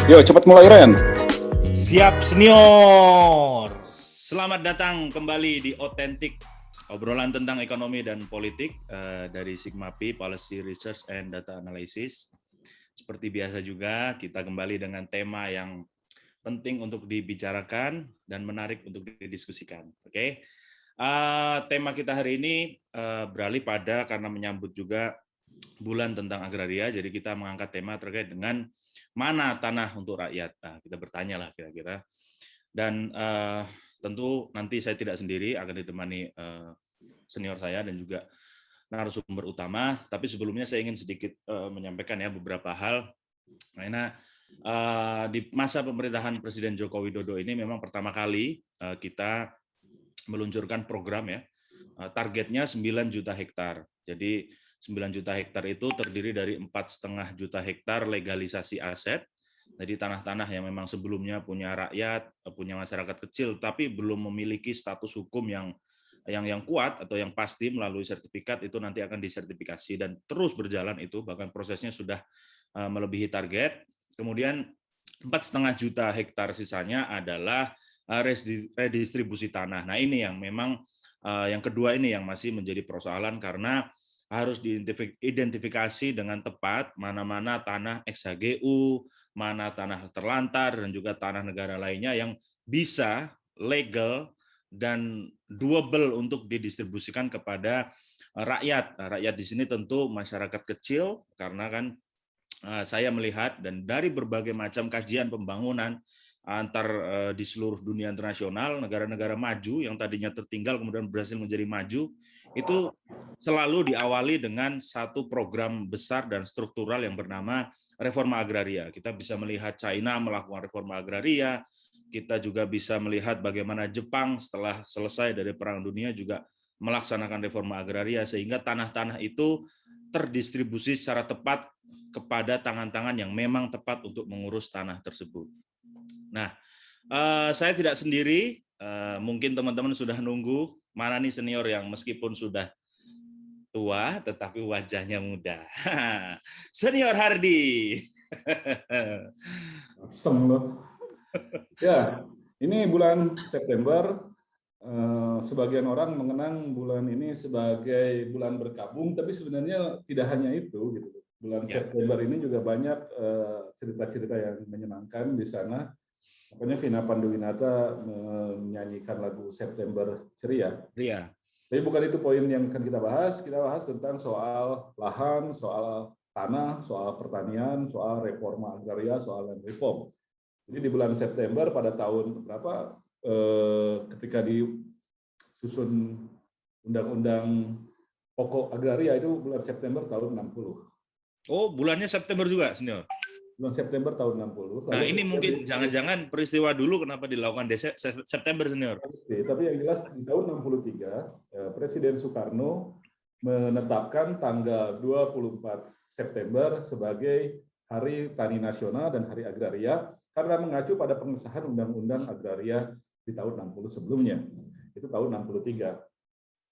Yo, cepat mulai Ren. Siap senior. Selamat datang kembali di Otentik, obrolan tentang ekonomi dan politik dari Sigma P, Policy Research and Data Analysis. Seperti biasa juga kita kembali dengan tema yang penting untuk dibicarakan dan menarik untuk didiskusikan. Oke. Tema kita hari ini beralih pada karena menyambut juga bulan tentang agraria, jadi kita mengangkat tema terkait dengan mana tanah untuk rakyat. Nah, kita bertanya lah kira-kira. Dan tentu nanti saya tidak sendiri, akan ditemani senior saya dan juga narasumber utama. Tapi sebelumnya saya ingin sedikit menyampaikan ya beberapa hal. Karena di masa pemerintahan Presiden Joko Widodo ini memang pertama kali kita meluncurkan program ya. Targetnya 9 juta hektar. Jadi 9 juta hektar itu terdiri dari 4,5 juta hektar legalisasi aset. Jadi tanah-tanah yang memang sebelumnya punya rakyat, punya masyarakat kecil, tapi belum memiliki status hukum yang kuat atau yang pasti melalui sertifikat, itu nanti akan disertifikasi dan terus berjalan itu, bahkan prosesnya sudah melebihi target. Kemudian 4,5 juta hektar sisanya adalah redistribusi tanah. Nah ini yang memang yang kedua ini yang masih menjadi persoalan karena harus diidentifikasi dengan tepat mana-mana tanah ex-HGU, mana tanah terlantar, dan juga tanah negara lainnya yang bisa legal dan doable untuk didistribusikan kepada rakyat. Nah, rakyat di sini tentu masyarakat kecil, karena kan saya melihat dan dari berbagai macam kajian pembangunan antar di seluruh dunia internasional, negara-negara maju yang tadinya tertinggal kemudian berhasil menjadi maju, itu selalu diawali dengan satu program besar dan struktural yang bernama reforma agraria. Kita bisa melihat China melakukan reforma agraria, kita juga bisa melihat bagaimana Jepang setelah selesai dari Perang Dunia juga melaksanakan reforma agraria, sehingga tanah-tanah itu terdistribusi secara tepat kepada tangan-tangan yang memang tepat untuk mengurus tanah tersebut. Nah, saya tidak sendiri, mungkin teman-teman sudah nunggu, mana nih senior yang meskipun sudah tua, tetapi wajahnya muda. Senior Hardy. Asem loh. Ya, ini bulan September. Sebagian orang mengenang bulan ini sebagai bulan berkabung, tapi sebenarnya tidak hanya itu. Gitu. Bulan September ini juga banyak cerita-cerita yang menyenangkan di sana. Makanya Vina Panduwinata menyanyikan lagu September Ceria. Iya. Tapi bukan itu poin yang akan kita bahas. Kita bahas tentang soal lahan, soal tanah, soal pertanian, soal reforma agraria, soal land reform. Jadi di bulan September pada tahun berapa ketika disusun Undang-Undang Pokok Agraria itu bulan September tahun 60. Oh, bulannya September juga, senior? Bulan September tahun 60. Nah, ini mungkin jangan-jangan peristiwa dulu kenapa dilakukan September, senior? Oke, tapi yang jelas di tahun 63, Presiden Soekarno menetapkan tanggal 24 September sebagai Hari Tani Nasional dan Hari Agraria karena mengacu pada pengesahan Undang-Undang Agraria di tahun 60 sebelumnya. Itu tahun 63.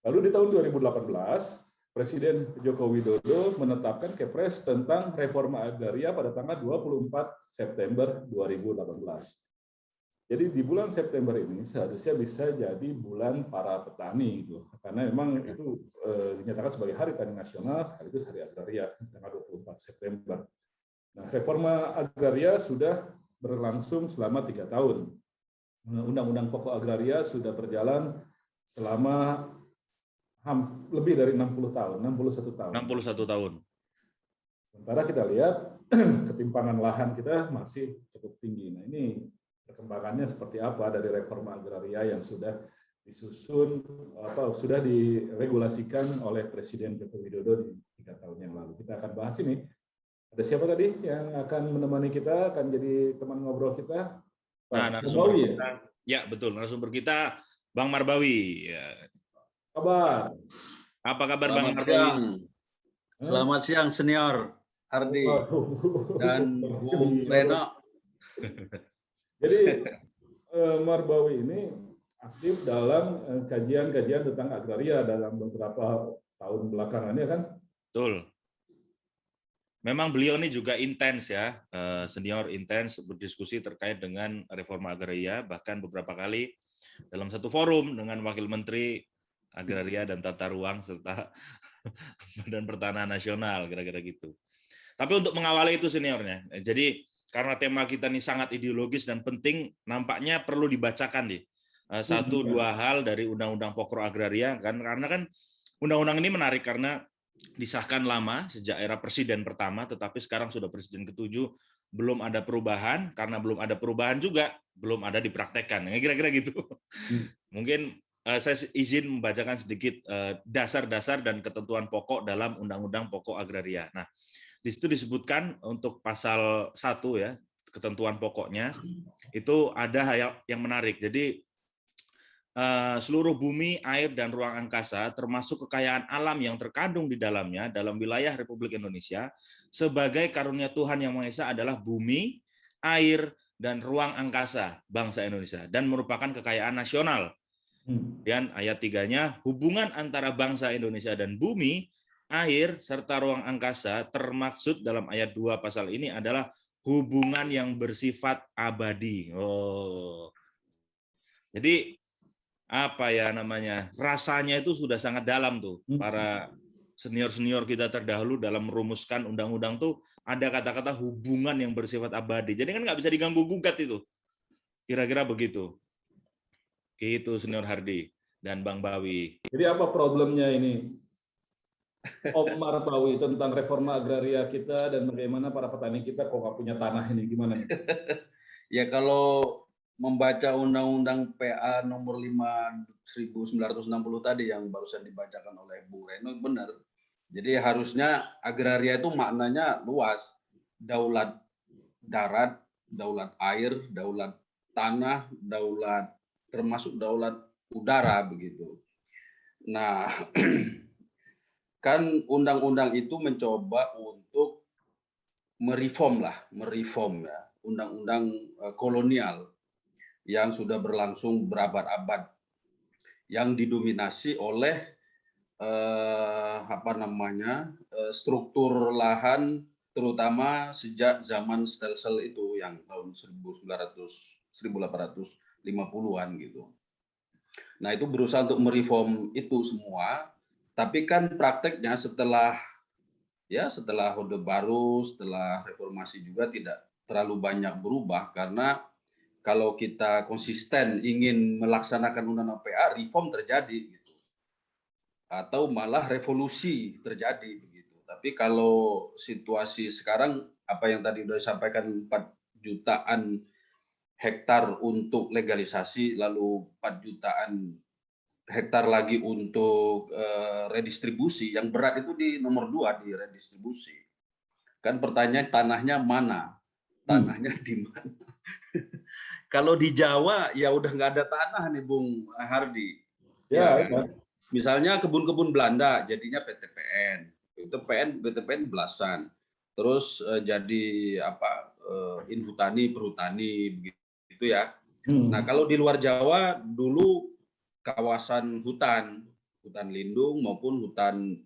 Lalu di tahun 2018, Presiden Joko Widodo menetapkan Kepres tentang reforma agraria pada tanggal 24 September 2018. Jadi di bulan September ini seharusnya bisa jadi bulan para petani, gitu. Karena memang itu dinyatakan sebagai Hari Tani Nasional sekaligus Hari Agraria tanggal 24 September. Nah, reforma agraria sudah berlangsung selama 3 tahun. Undang-Undang Pokok Agraria sudah berjalan selama lebih dari 60 tahun, 61 tahun. 61 tahun. Sementara kita lihat ketimpangan lahan kita masih cukup tinggi. Nah, ini perkembangannya seperti apa dari reforma agraria yang sudah disusun, sudah diregulasikan oleh Presiden Joko Widodo di 3 tahun yang lalu. Kita akan bahas ini. Ada siapa tadi yang akan menemani kita, akan jadi teman ngobrol kita? Nah, narasumber kita, ya betul, narasumber kita Bang Marbawi. Ya. Kabar. Apa kabar Selamat Bang Marbawi? Siang. Selamat siang senior Hardy dan Bung Reno. Jadi Marbawi ini aktif dalam kajian-kajian tentang agraria dalam beberapa tahun belakangan ya kan? Betul. memang beliau ini juga intens ya, senior intens berdiskusi terkait dengan reforma agraria, bahkan beberapa kali dalam satu forum dengan Wakil Menteri Agraria dan Tata Ruang serta Badan Pertanahan Nasional, kira-kira gitu. Tapi untuk mengawali itu seniornya, jadi karena tema kita ini sangat ideologis dan penting, nampaknya perlu dibacakan nih satu dua hal dari Undang-Undang Pokok Agraria kan, karena kan undang-undang ini menarik karena disahkan lama sejak era presiden pertama, tetapi sekarang sudah presiden ke-7 belum ada perubahan, karena belum ada perubahan juga belum ada dipraktekkan, kira-kira gitu. Mungkin saya izin membacakan sedikit dasar-dasar dan ketentuan pokok dalam Undang-Undang Pokok Agraria. Nah, di situ disebutkan untuk pasal 1 ya, ketentuan pokoknya itu ada yang menarik. Jadi seluruh bumi, air, dan ruang angkasa, termasuk kekayaan alam yang terkandung di dalamnya dalam wilayah Republik Indonesia, sebagai karunia Tuhan Yang Maha Esa adalah bumi, air, dan ruang angkasa bangsa Indonesia, dan merupakan kekayaan nasional. Dan ayat 3-nya, hubungan antara bangsa Indonesia dan bumi, air, serta ruang angkasa, termaksud dalam ayat 2 pasal ini adalah hubungan yang bersifat abadi. Jadi apa ya namanya, rasanya itu sudah sangat dalam tuh para senior-senior kita terdahulu dalam merumuskan undang-undang tuh ada kata-kata hubungan yang bersifat abadi. Jadi kan nggak bisa diganggu gugat itu. Kira-kira begitu. Gitu senior Hardi dan Bang Bawi. Jadi apa problemnya ini, Om Marpawi, tentang reforma agraria kita dan bagaimana para petani kita kok nggak punya tanah ini, gimana nih? Ya kalau membaca Undang-Undang PA nomor 5 1960 tadi yang barusan dibacakan oleh Bung Reno, benar. Jadi harusnya agraria itu maknanya luas. Daulat darat, daulat air, daulat tanah, daulat termasuk daulat udara begitu. Nah, kan undang-undang itu mencoba untuk mereform ya, undang-undang kolonial yang sudah berlangsung berabad-abad, yang didominasi oleh struktur lahan, terutama sejak zaman Stelsel itu yang tahun 1850-an gitu. Nah, itu berusaha untuk mereform itu semua, tapi kan prakteknya setelah Orde Baru, setelah reformasi juga tidak terlalu banyak berubah, karena kalau kita konsisten ingin melaksanakan Undang-Undang PA, reform terjadi gitu. Atau malah revolusi terjadi begitu. Tapi kalau situasi sekarang, apa yang tadi sudah disampaikan, 4 jutaan hektar untuk legalisasi, lalu 4 jutaan hektar lagi untuk redistribusi, yang berat itu di nomor 2 di redistribusi. Kan pertanyaan, tanahnya mana? Tanahnya di mana? Kalau di Jawa ya udah nggak ada tanah nih Bung Hardi. Ya kan? Misalnya kebun-kebun Belanda jadinya PTPN. Itu PTPN belasan. Terus jadi Inhutani, Perhutani begitu ya. Nah, kalau di luar Jawa dulu kawasan hutan lindung maupun hutan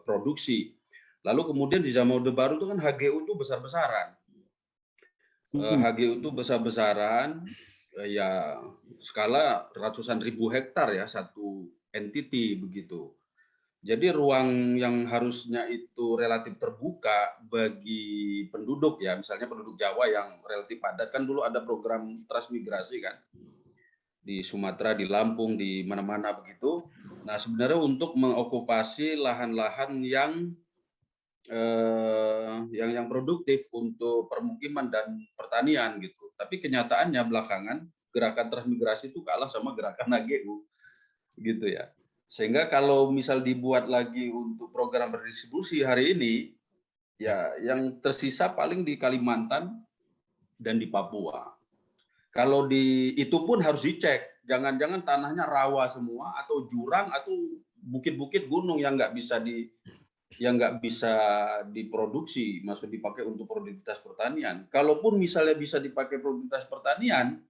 produksi. Lalu kemudian di zaman Orde Baru itu kan HGU itu besar-besaran. HGU itu besar-besaran, ya skala ratusan ribu hektar ya, satu entity begitu. Jadi ruang yang harusnya itu relatif terbuka bagi penduduk ya, misalnya penduduk Jawa yang relatif padat, kan dulu ada program transmigrasi kan, di Sumatera, di Lampung, di mana-mana begitu. Nah, sebenarnya untuk mengokupasi lahan-lahan yang produktif untuk permukiman dan pertanian gitu. Tapi kenyataannya belakangan gerakan transmigrasi itu kalah sama gerakan HGU gitu ya. Sehingga kalau misal dibuat lagi untuk program redistribusi hari ini, ya yang tersisa paling di Kalimantan dan di Papua. Kalau itu pun harus dicek, jangan-jangan tanahnya rawa semua atau jurang atau bukit-bukit gunung yang nggak bisa diproduksi, maksud dipakai untuk produktivitas pertanian. Kalaupun misalnya bisa dipakai produktivitas pertanian,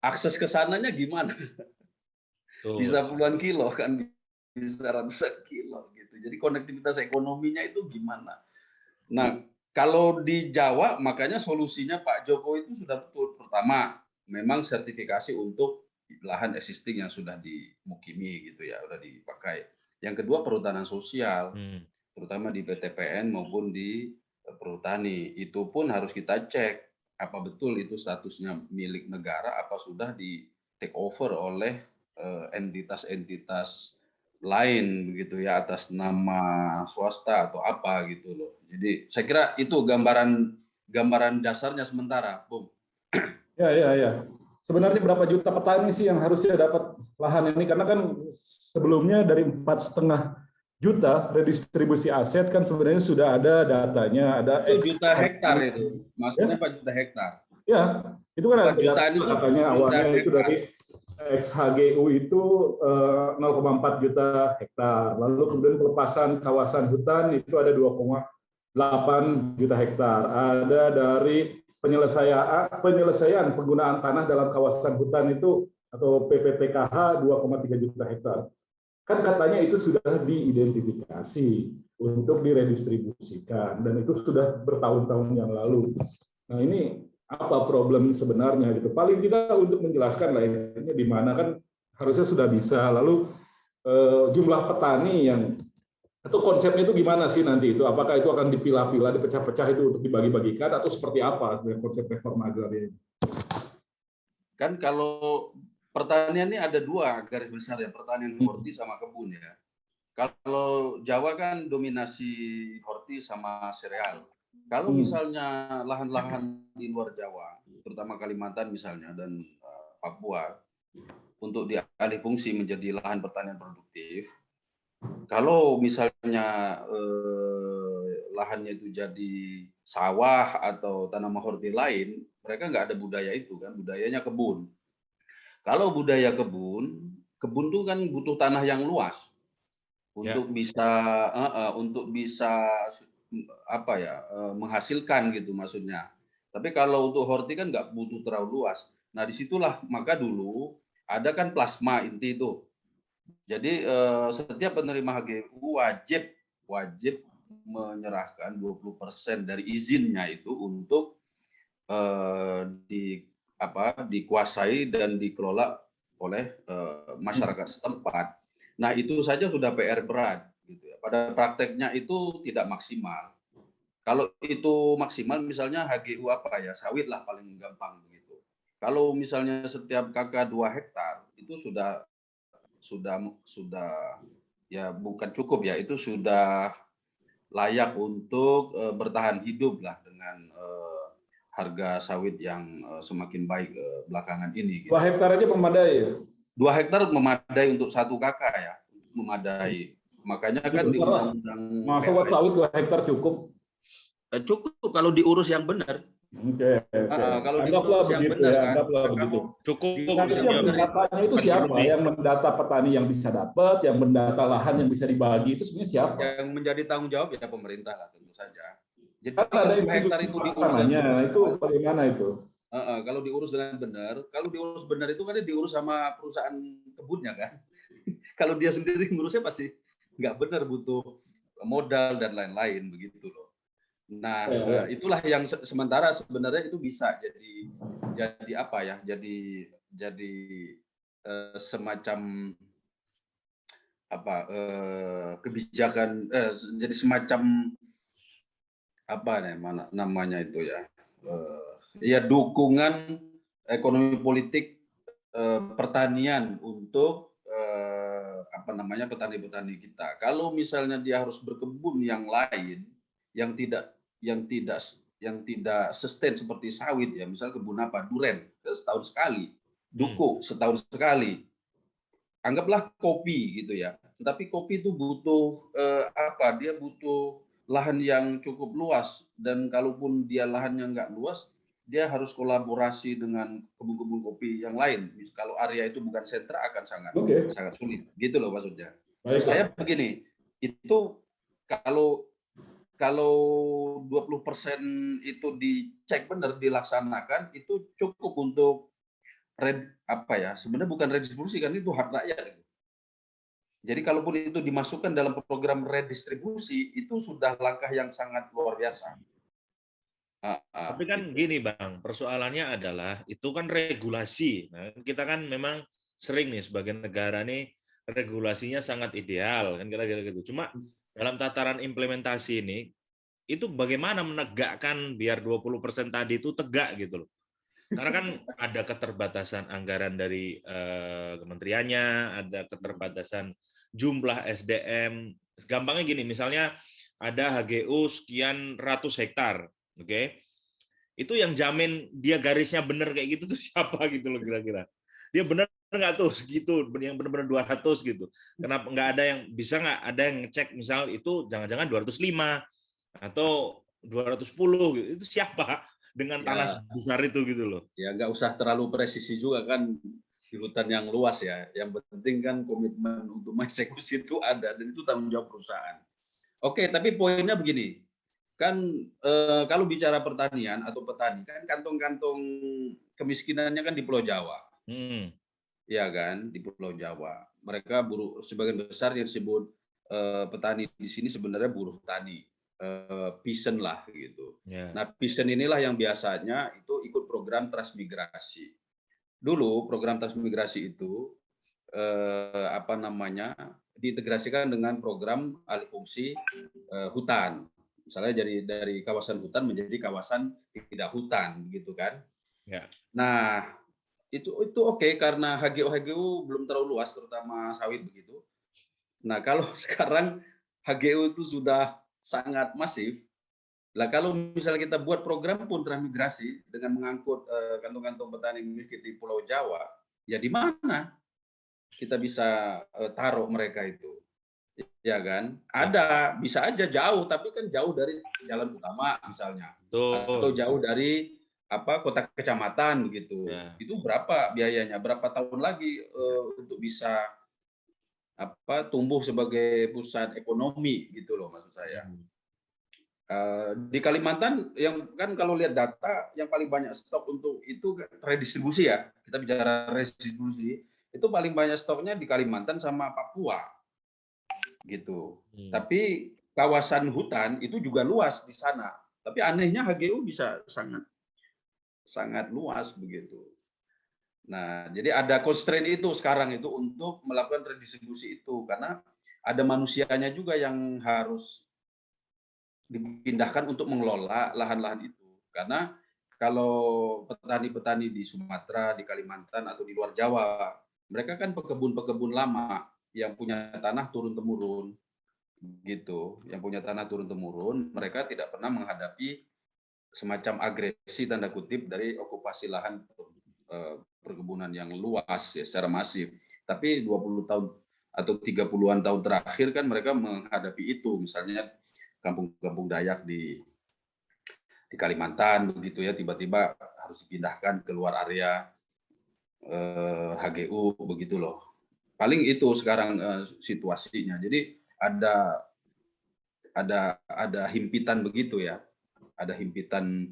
akses ke sananya gimana? Bisa puluhan kilo kan, bisa ratusan kilo gitu. Jadi konektivitas ekonominya itu gimana? Nah, kalau di Jawa makanya solusinya Pak Jokowi itu sudah betul. Pertama, memang sertifikasi untuk lahan existing yang sudah dimukimi gitu ya, sudah dipakai. Yang kedua perhutanan sosial, terutama di PTPN maupun di perhutani. Itu pun harus kita cek apa betul itu statusnya milik negara, apa sudah di take over oleh entitas-entitas lain begitu ya, atas nama swasta atau apa gitu loh. Jadi saya kira itu gambaran dasarnya sementara, Bung. Ya. Sebenarnya berapa juta petani sih yang harusnya dapat lahan ini? Karena kan sebelumnya dari 4,5 juta redistribusi aset kan sebenarnya sudah ada datanya, ada Itu juta hektar itu, maksudnya ya? 4 juta hektar. Ya, itu kan ada jutaan itu katanya awalnya itu hektar. dari XHGU itu 0,4 juta hektar. Lalu kemudian pelepasan kawasan hutan itu ada 2,8 juta hektar. Ada dari penyelesaian penggunaan tanah dalam kawasan hutan itu atau PPTKH 2,3 juta hektar. Kan katanya itu sudah diidentifikasi untuk diredistribusikan dan itu sudah bertahun-tahun yang lalu. Nah, ini apa problem sebenarnya gitu. Paling tidak untuk menjelaskan lah ini di mana kan harusnya sudah bisa. Lalu jumlah petani yang atau konsepnya itu gimana sih nanti itu? Apakah itu akan dipilah-pilah, dipecah-pecah itu untuk dibagi-bagikan atau seperti apa sebenarnya konsep reforma agraria ini? Kan kalau pertanian ini ada dua garis besar ya, pertanian horti sama kebun ya. Kalau Jawa kan dominasi horti sama sereal. Kalau misalnya lahan-lahan di luar Jawa, terutama Kalimantan misalnya dan Papua, untuk dialih fungsi menjadi lahan pertanian produktif, kalau misalnya lahannya itu jadi sawah atau tanaman horti lain, mereka nggak ada budaya itu kan, budayanya kebun. Kalau budaya kebun tuh kan butuh tanah yang luas untuk bisa apa ya menghasilkan gitu maksudnya. Tapi kalau untuk horti kan nggak butuh terlalu luas. Nah disitulah maka dulu ada kan plasma inti itu. Jadi setiap penerima HGU wajib menyerahkan 20% dari izinnya itu untuk dikuasai dan dikelola oleh masyarakat setempat. Nah itu saja sudah PR berat, gitu ya. Pada prakteknya itu tidak maksimal. Kalau itu maksimal, misalnya HGU apa ya, sawit lah paling gampang begitu. Kalau misalnya setiap KK 2 hektar itu sudah ya bukan cukup ya, itu sudah layak untuk bertahan hidup lah dengan harga sawit yang semakin baik belakangan ini. 2 hektar aja memadai ya? 2 hektar memadai untuk 1 KK ya, memadai. Makanya kan di undang-undang masa buat sawit 2 hektar cukup? Cukup kalau diurus yang benar. Oke. Kalau Anggaplah diurus yang begitu benar ya, kan. anggaplah begitu. Cukup. Nanti yang mendatanya itu siapa? Yang mendata petani yang bisa dapat, yang mendata lahan yang bisa dibagi itu sebenarnya siapa? Yang menjadi tanggung jawab ya pemerintah lah tentu saja. Jadi kan ada hektar itu diurus itu bagaimana itu? Kalau diurus dengan benar, itu kan diurus sama perusahaan kebunnya kan. Kalau dia sendiri ngurusnya pasti nggak benar, butuh modal dan lain-lain begitu loh. Nah, itulah yang sementara sebenarnya itu bisa jadi apa ya? Jadi semacam apa kebijakan jadi semacam apa namanya itu ya? Ya dukungan ekonomi politik pertanian untuk petani-petani kita. Kalau misalnya dia harus berkebun yang lain yang tidak sustain seperti sawit ya, misal kebun apa, duren setahun sekali, duku setahun sekali, anggaplah kopi gitu ya. Tetapi kopi itu butuh dia butuh lahan yang cukup luas, dan kalaupun dia lahannya nggak luas, dia harus kolaborasi dengan kebun-kebun kopi yang lain. Kalau area itu bukan sentra akan sangat sulit, gitu loh maksudnya. Maksud saya begini, itu kalau 20% itu dicek benar, dilaksanakan, itu cukup untuk sebenarnya bukan redistribusi kan, itu hak rakyat. Jadi kalaupun itu dimasukkan dalam program redistribusi, itu sudah langkah yang sangat luar biasa. Tapi kan Gitu. gini Bang, persoalannya adalah itu kan regulasi. Nah, kita kan memang sering nih sebagai negara nih regulasinya sangat ideal kan kira-kira gitu. Cuma dalam tataran implementasi ini itu bagaimana menegakkan biar 20% tadi itu tegak gitu loh. Karena kan ada keterbatasan anggaran dari kementeriannya, ada keterbatasan jumlah SDM. Gampangnya gini, misalnya ada HGU sekian ratus hektar, oke? Itu yang jamin dia garisnya bener kayak gitu tuh siapa gitu loh kira-kira. Dia bener nggak tuh segitu, yang benar-benar 200 gitu. Kenapa nggak ada yang bisa nggak ada yang ngecek misal itu jangan-jangan 205 atau 210 gitu. Itu siapa dengan tanah Ya, sebesar itu gitu loh. ya nggak usah terlalu presisi juga kan di hutan yang luas ya. Yang penting kan komitmen untuk mengeksekusi itu ada dan itu tanggung jawab perusahaan. Oke, tapi poinnya begini, kan kalau bicara pertanian atau petani kan kantong-kantong kemiskinannya kan di Pulau Jawa. Ya kan, di Pulau Jawa. Mereka buruh sebagian besar yang disebut petani di sini sebenarnya buruh tani, peasant lah gitu. Ya. Nah, peasant inilah yang biasanya itu ikut program transmigrasi. Dulu program transmigrasi itu apa namanya diintegrasikan dengan program alih fungsi hutan. Misalnya dari kawasan hutan menjadi kawasan tidak hutan, gitu kan? Ya. Nah, itu oke karena HGU belum terlalu luas, terutama sawit begitu. Nah, kalau sekarang HGU itu sudah sangat masif. Lah kalau misalnya kita buat program pun transmigrasi dengan mengangkut kantong-kantong petani miskin di Pulau Jawa, ya di mana kita bisa taruh mereka itu? Ya kan? Ada, bisa aja jauh, tapi kan jauh dari jalan utama misalnya. Atau jauh dari kota kecamatan begitu. Ya. Itu berapa biayanya? Berapa tahun lagi untuk bisa tumbuh sebagai pusat ekonomi gitu loh maksud saya. Di Kalimantan yang kan kalau lihat data yang paling banyak stok untuk itu redistribusi ya. Kita bicara redistribusi, itu paling banyak stoknya di Kalimantan sama Papua. Gitu. Tapi kawasan hutan itu juga luas di sana. Tapi anehnya HGU bisa sangat luas begitu. Nah, jadi ada constraint itu sekarang itu untuk melakukan redistribusi itu karena ada manusianya juga yang harus dipindahkan untuk mengelola lahan-lahan itu. Karena kalau petani-petani di Sumatera, di Kalimantan atau di luar Jawa, mereka kan pekebun-pekebun lama yang punya tanah turun-temurun gitu. Yang punya tanah turun-temurun, mereka tidak pernah menghadapi semacam agresi tanda kutip dari okupasi lahan perkebunan yang luas ya secara masif. Tapi 20 tahun atau 30-an tahun terakhir kan mereka menghadapi itu, misalnya kampung-kampung Dayak di Kalimantan begitu ya, tiba-tiba harus dipindahkan keluar area HGU begitu loh. Paling itu sekarang situasinya. Jadi ada himpitan begitu ya. Ada himpitan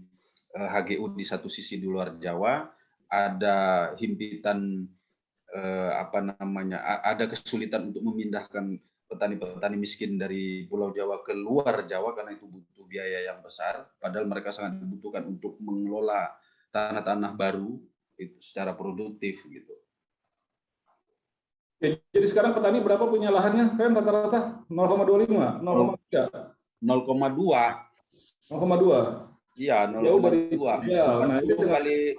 HGU di satu sisi di luar Jawa, ada himpitan ada kesulitan untuk memindahkan petani-petani miskin dari Pulau Jawa ke luar Jawa karena itu butuh biaya yang besar, padahal mereka sangat dibutuhkan untuk mengelola tanah-tanah baru itu secara produktif gitu. Jadi sekarang petani berapa punya lahannya? Kan rata-rata 0,25, 0,3. 0,2. 0,2. Iya, 0,2. Ya, nah, 40 kali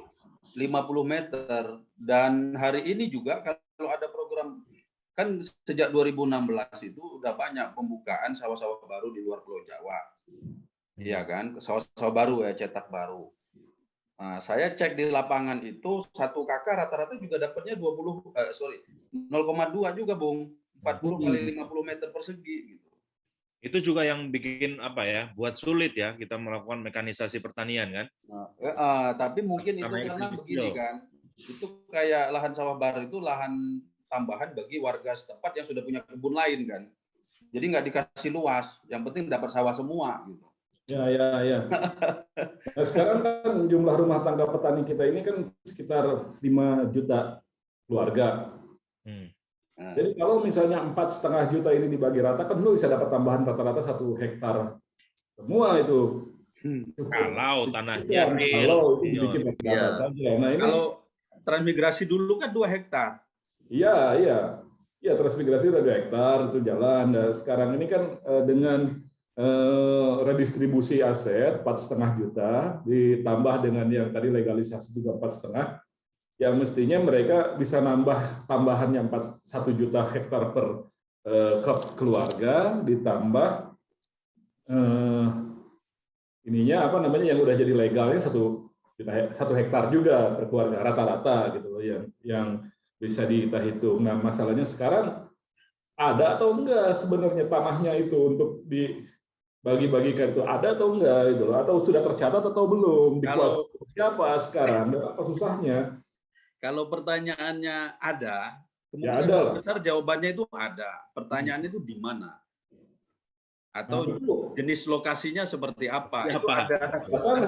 50 meter. Dan hari ini juga kalau ada program, kan sejak 2016 itu udah banyak pembukaan sawah-sawah baru di luar Pulau Jawa. Iya kan, sawah-sawah baru ya, cetak baru. Nah, saya cek di lapangan itu 1 kakak rata-rata juga dapatnya 0,2 juga, Bung. 40 kali 50 meter persegi gitu. Itu juga yang bikin buat sulit ya kita melakukan mekanisasi pertanian kan. Tapi mungkin itu karena begini kan, itu kayak lahan sawah baru itu lahan tambahan bagi warga setempat yang sudah punya kebun lain kan. Jadi nggak dikasih luas, yang penting dapat sawah semua gitu. Ya. Nah, sekarang kan jumlah rumah tangga petani kita ini kan sekitar 5 juta keluarga. Jadi kalau misalnya 4,5 juta ini dibagi rata, kan lu bisa dapat tambahan rata-rata 1 hektar semua itu. Kalau tanahnya Kalau itu real. dibikin rata saja. Nah ini kalau transmigrasi dulu kan 2 hektar. iya, transmigrasi udah 2 hektar itu jalan. Nah, sekarang ini kan dengan redistribusi aset 4,5 juta ditambah dengan yang tadi legalisasi juga 4,5, yang mestinya mereka bisa nambah tambahan yang 1 juta hektar per keluarga, ditambah ininya apa namanya yang udah jadi legalnya 1 hektar juga per keluarga rata-rata gitu loh, yang bisa kita hitung. Nah masalahnya sekarang ada atau enggak sebenarnya tanahnya itu untuk dibagi-bagikan, itu ada atau enggak gitu loh, atau sudah tercatat atau belum, dikuasai siapa sekarang, dan apa susahnya? Kalau pertanyaannya ada, Ya kemungkinan ada lah. besar jawabannya itu ada. Pertanyaannya itu di mana? Atau jenis lokasinya seperti apa? Itu ada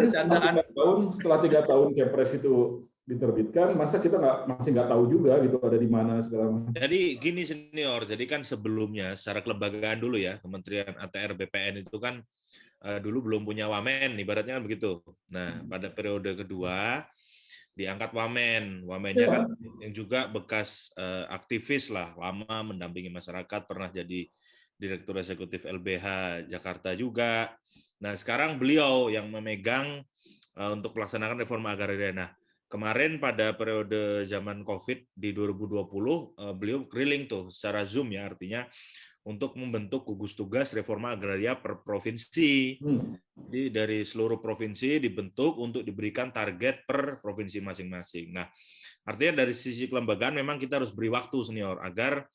candaan. Setelah 3 tahun Kepres itu diterbitkan, masa kita masih nggak tahu juga gitu ada di mana sekarang. Jadi gini senior, jadi kan sebelumnya secara kelembagaan dulu ya, Kementerian ATR BPN itu kan dulu belum punya wamen, ibaratnya kan begitu. Nah, pada periode kedua diangkat wamen. Wamennya kan yang juga bekas aktivis lah, lama mendampingi masyarakat, pernah jadi Direktur Eksekutif LBH Jakarta juga. Nah, sekarang beliau yang memegang untuk melaksanakan reforma agraria. Nah, kemarin pada periode zaman COVID di 2020, beliau keliling tuh secara Zoom ya, artinya untuk membentuk gugus tugas reforma agraria per provinsi. Jadi dari seluruh provinsi dibentuk untuk diberikan target per provinsi masing-masing. Nah, artinya dari sisi kelembagaan memang kita harus beri waktu senior agar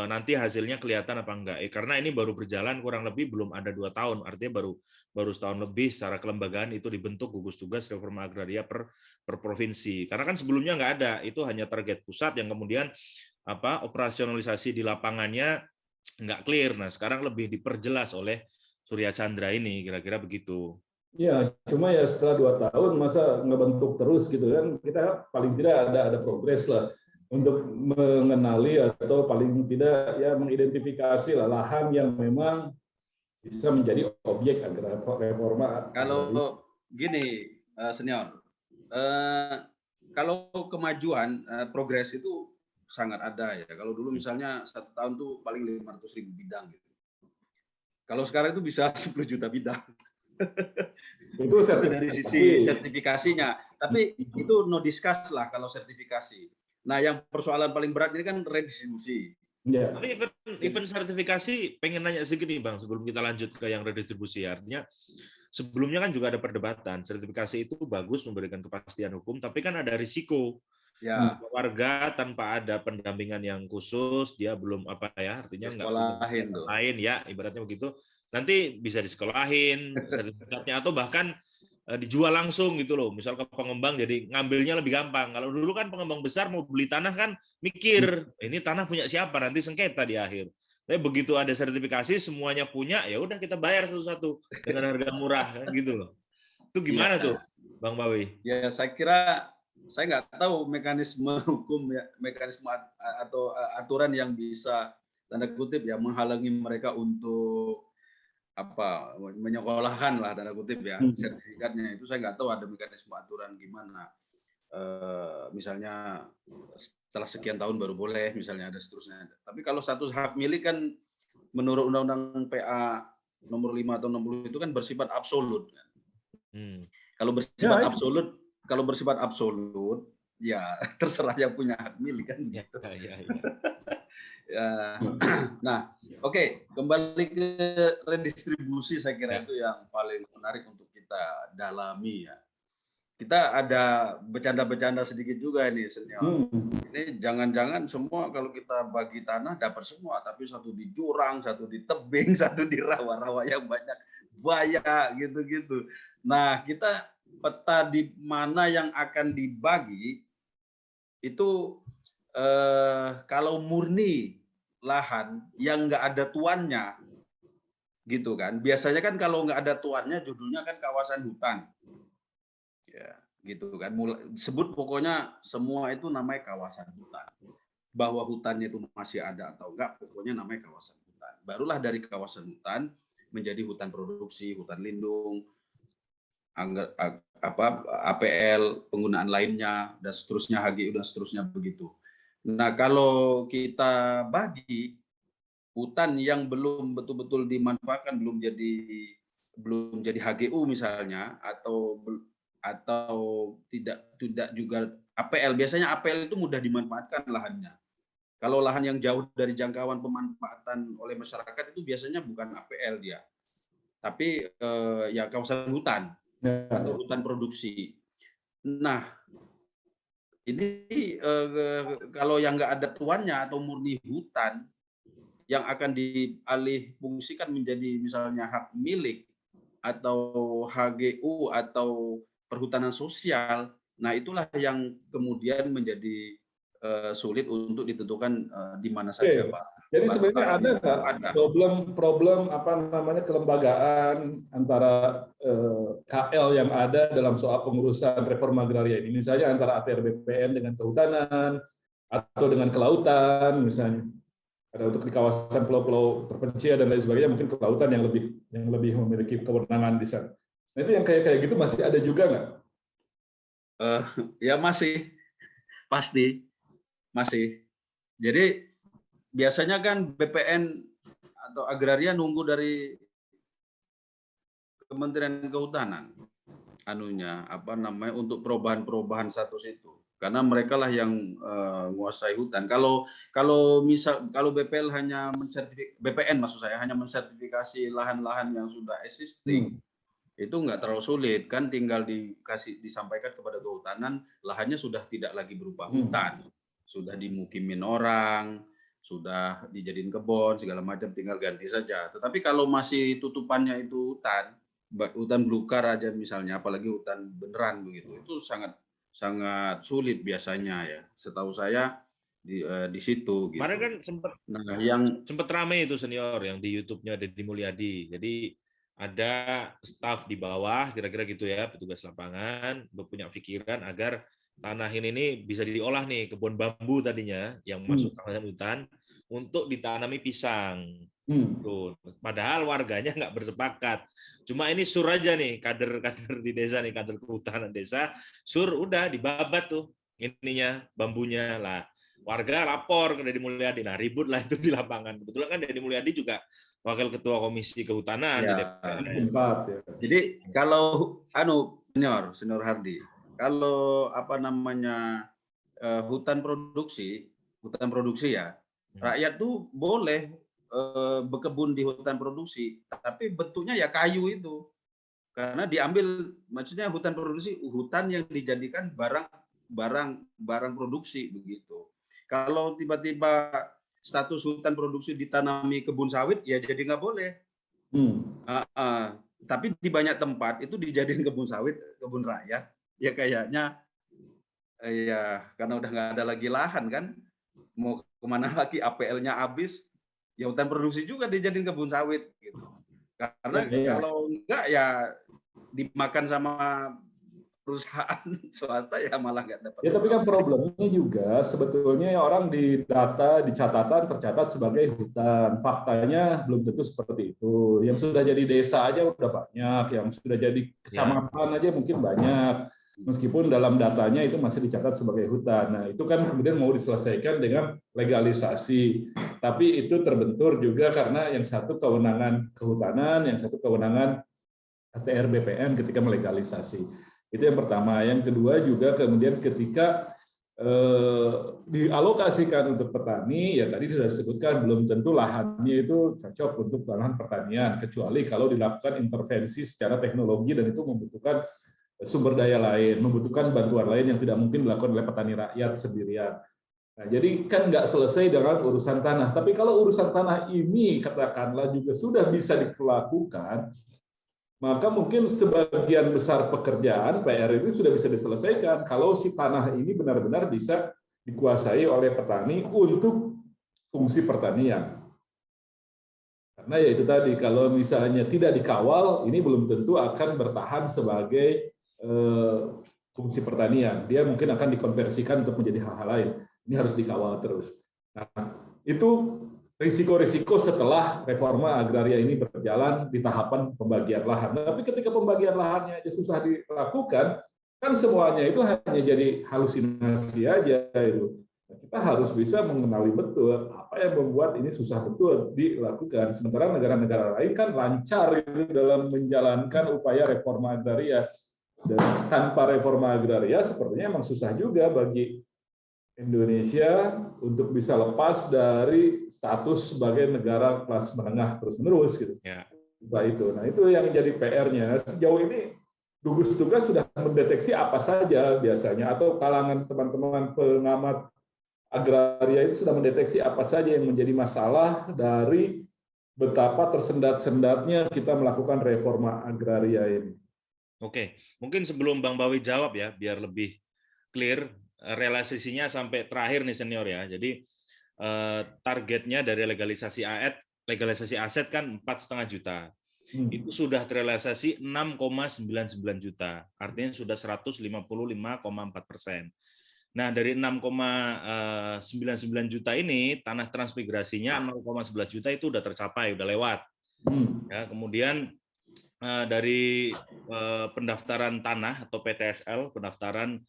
nanti hasilnya kelihatan apa enggak. Karena ini baru berjalan kurang lebih belum ada 2 tahun, artinya baru setahun lebih secara kelembagaan itu dibentuk gugus tugas reforma agraria per provinsi. Karena kan sebelumnya nggak ada, itu hanya target pusat yang kemudian operasionalisasi di lapangannya nggak clear. Nah, sekarang lebih diperjelas oleh Surya Chandra ini, kira-kira begitu. Ya, cuma ya setelah 2 tahun masa ngebentuk terus gitu kan, kita paling tidak ada progres lah untuk mengenali atau paling tidak ya mengidentifikasi lahan yang memang bisa menjadi objek reforma. Kalau gini, senior, kalau kemajuan progres itu sangat ada ya. Kalau dulu misalnya 1 tahun tuh paling 500.000 bidang gitu. Kalau sekarang itu bisa 10 juta bidang. Itu dari sisi sertifikasinya. Tapi itu no discuss lah kalau sertifikasi. Nah, yang persoalan paling berat ini kan redistribusi. Ya. Tapi event sertifikasi pengen nanya sedikit nih Bang, sebelum kita lanjut ke yang redistribusi. Artinya sebelumnya kan juga ada perdebatan, sertifikasi itu bagus memberikan kepastian hukum, tapi kan ada risiko. Ya. Warga tanpa ada pendampingan yang khusus, dia belum artinya nggak lain ya, ibaratnya begitu. Nanti bisa disekolahin sertifikatnya atau bahkan dijual langsung gitu loh. Misal ke pengembang jadi ngambilnya lebih gampang. Kalau dulu kan pengembang besar mau beli tanah kan mikir, ini tanah punya siapa, nanti sengketa di akhir. Tapi begitu ada sertifikasi semuanya punya, ya udah kita bayar satu-satu dengan harga murah gitu loh. Itu gimana tuh, Bang Bawi? Ya saya kira saya nggak tahu mekanisme hukum ya, mekanisme atau aturan yang bisa tanda kutip ya menghalangi mereka untuk menyekolahkan lah tanda kutip ya sertifikatnya. Itu saya nggak tahu ada mekanisme aturan gimana. Misalnya setelah sekian tahun baru boleh misalnya ada seterusnya. Tapi kalau status hak milik kan menurut Undang-Undang PA nomor 5 atau 60 itu kan bersifat absolut. Kalau bersifat absolut ya terserah yang punya hak milik kan gitu. Ya. Nah, oke, kembali ke redistribusi saya kira itu yang paling menarik untuk kita dalami ya. Kita ada bercanda-bercanda sedikit juga ini senior. Ini jangan-jangan semua kalau kita bagi tanah dapat semua, tapi satu di jurang, satu di tebing, satu di rawa-rawa yang banyak buaya gitu-gitu. Nah, kita peta di mana yang akan dibagi itu kalau murni lahan yang nggak ada tuannya, gitu kan? Biasanya kan kalau nggak ada tuannya, judulnya kan kawasan hutan, ya, gitu kan? Sebut pokoknya semua itu namanya kawasan hutan. bahwa hutannya itu masih ada atau enggak, pokoknya namanya kawasan hutan. Barulah dari kawasan hutan menjadi hutan produksi, hutan lindung, APL, penggunaan lainnya, dan seterusnya, HGU, dan seterusnya begitu. Nah, kalau kita bagi hutan yang belum betul-betul dimanfaatkan, belum jadi HGU misalnya, atau tidak juga APL. Biasanya APL itu mudah dimanfaatkan lahannya. Kalau lahan yang jauh dari jangkauan pemanfaatan oleh masyarakat itu biasanya bukan APL dia, tapi ya kawasan hutan atau hutan produksi. Nah, ini kalau yang nggak ada tuannya atau murni hutan yang akan dialih fungsikan menjadi misalnya hak milik atau HGU atau perhutanan sosial, nah itulah yang kemudian menjadi sulit untuk ditentukan di mana saja, Pak. Jadi sebenarnya ada nggak problem apa namanya kelembagaan antara KL yang ada dalam soal pengurusan reforma agraria ini, misalnya antara ATR BPN dengan kehutanan atau dengan kelautan misalnya. Ada untuk di kawasan pulau-pulau terpencil dan lain sebagainya, mungkin kelautan yang lebih memiliki kewenangan di sana. Nah, itu yang kayak gitu masih ada juga nggak? Ya masih, pasti masih. Jadi biasanya kan BPN atau agraria nunggu dari Kementerian Kehutanan untuk perubahan status itu. Karena mereka lah yang menguasai hutan. Kalau BPL hanya BPN maksud saya hanya mensertifikasi lahan-lahan yang sudah existing, itu nggak terlalu sulit, kan tinggal disampaikan kepada kehutanan, lahannya sudah tidak lagi berupa hutan, sudah dimukimin orang, sudah dijadiin kebun segala macam, tinggal ganti saja. Tetapi kalau masih tutupannya itu hutan belukar aja misalnya, apalagi hutan beneran begitu, itu sangat sulit biasanya ya, setahu saya di situ. Gitu. Kemarin kan sempat ramai itu senior yang di YouTube-nya Deddy Mulyadi. Jadi ada staf di bawah, kira-kira gitu ya, petugas lapangan punya pikiran agar tanah ini bisa diolah nih, kebun bambu tadinya yang masuk kawasan hutan untuk ditanami pisang. Padahal warganya nggak bersepakat. Cuma ini sur aja nih, kader di desa nih, kader kehutanan desa, sur udah dibabat tuh ininya, bambunya lah. Warga lapor ke Deddy Mulyadi, nah ribut lah itu di lapangan. Kebetulan kan Deddy Mulyadi juga wakil ketua komisi kehutanan di DPR. Ya. Jadi kalau senior Hardi, kalau hutan produksi ya, rakyat tuh boleh berkebun di hutan produksi, tapi bentuknya ya kayu itu, karena diambil, maksudnya hutan produksi, hutan yang dijadikan barang produksi begitu. Kalau tiba-tiba status hutan produksi ditanami kebun sawit, ya jadi nggak boleh. Tapi di banyak tempat itu dijadiin kebun sawit, kebun rakyat, ya kayaknya ya karena udah nggak ada lagi lahan kan, mau kemana lagi, APL-nya habis, ya hutan produksi juga dijadiin kebun sawit gitu. Karena kalau enggak ya dimakan sama perusahaan swasta ya malah nggak dapat. Ya tapi kan problemnya juga sebetulnya orang di data, di catatan tercatat sebagai hutan. Faktanya belum tentu seperti itu. Yang sudah jadi desa aja udah banyak, yang sudah jadi kecamatan aja mungkin banyak. Meskipun dalam datanya itu masih dicatat sebagai hutan. Nah, itu kan kemudian mau diselesaikan dengan legalisasi. Tapi itu terbentur juga karena yang satu kewenangan kehutanan, yang satu kewenangan ATR BPN ketika melegalisasi. Itu yang pertama. Yang kedua juga kemudian ketika dialokasikan untuk petani, ya tadi sudah disebutkan belum tentu lahannya itu cocok untuk lahan pertanian, kecuali kalau dilakukan intervensi secara teknologi dan itu membutuhkan sumber daya lain, membutuhkan bantuan lain yang tidak mungkin dilakukan oleh petani rakyat sendirian. Nah, jadi kan nggak selesai dengan urusan tanah. Tapi kalau urusan tanah ini katakanlah juga sudah bisa dilakukan, maka mungkin sebagian besar pekerjaan PR ini sudah bisa diselesaikan kalau si tanah ini benar-benar bisa dikuasai oleh petani untuk fungsi pertanian. Karena ya itu tadi, kalau misalnya tidak dikawal, ini belum tentu akan bertahan sebagai fungsi pertanian. Dia mungkin akan dikonversikan untuk menjadi hal-hal lain. Ini harus dikawal terus. Nah, itu risiko-risiko setelah reforma agraria ini berjalan di tahapan pembagian lahan. Tapi ketika pembagian lahannya aja susah dilakukan, kan semuanya itu hanya jadi halusinasi aja itu. Kita harus bisa mengenali betul apa yang membuat ini susah betul dilakukan. Sementara negara-negara lain kan lancar itu dalam menjalankan upaya reforma agraria. Dan tanpa reforma agraria sepertinya memang susah juga bagi Indonesia untuk bisa lepas dari status sebagai negara kelas menengah terus-menerus gitu. Ya. Nah itu yang jadi PR-nya. Sejauh ini gugus tugas sudah mendeteksi apa saja biasanya, atau kalangan teman-teman pengamat agraria itu sudah mendeteksi apa saja yang menjadi masalah dari betapa tersendat-sendatnya kita melakukan reforma agraria ini. Oke, mungkin sebelum Bang Bawi jawab ya, biar lebih clear realisasinya sampai terakhir nih senior ya. Jadi targetnya dari legalisasi aset kan 4,5 juta. Itu sudah terrealisasi 6,99 juta. Artinya sudah 155,4%. Nah, dari 6,99 juta ini tanah transmigrasinya 0,11 juta itu udah tercapai, udah lewat. Ya, kemudian dari pendaftaran tanah atau PTSL, pendaftaran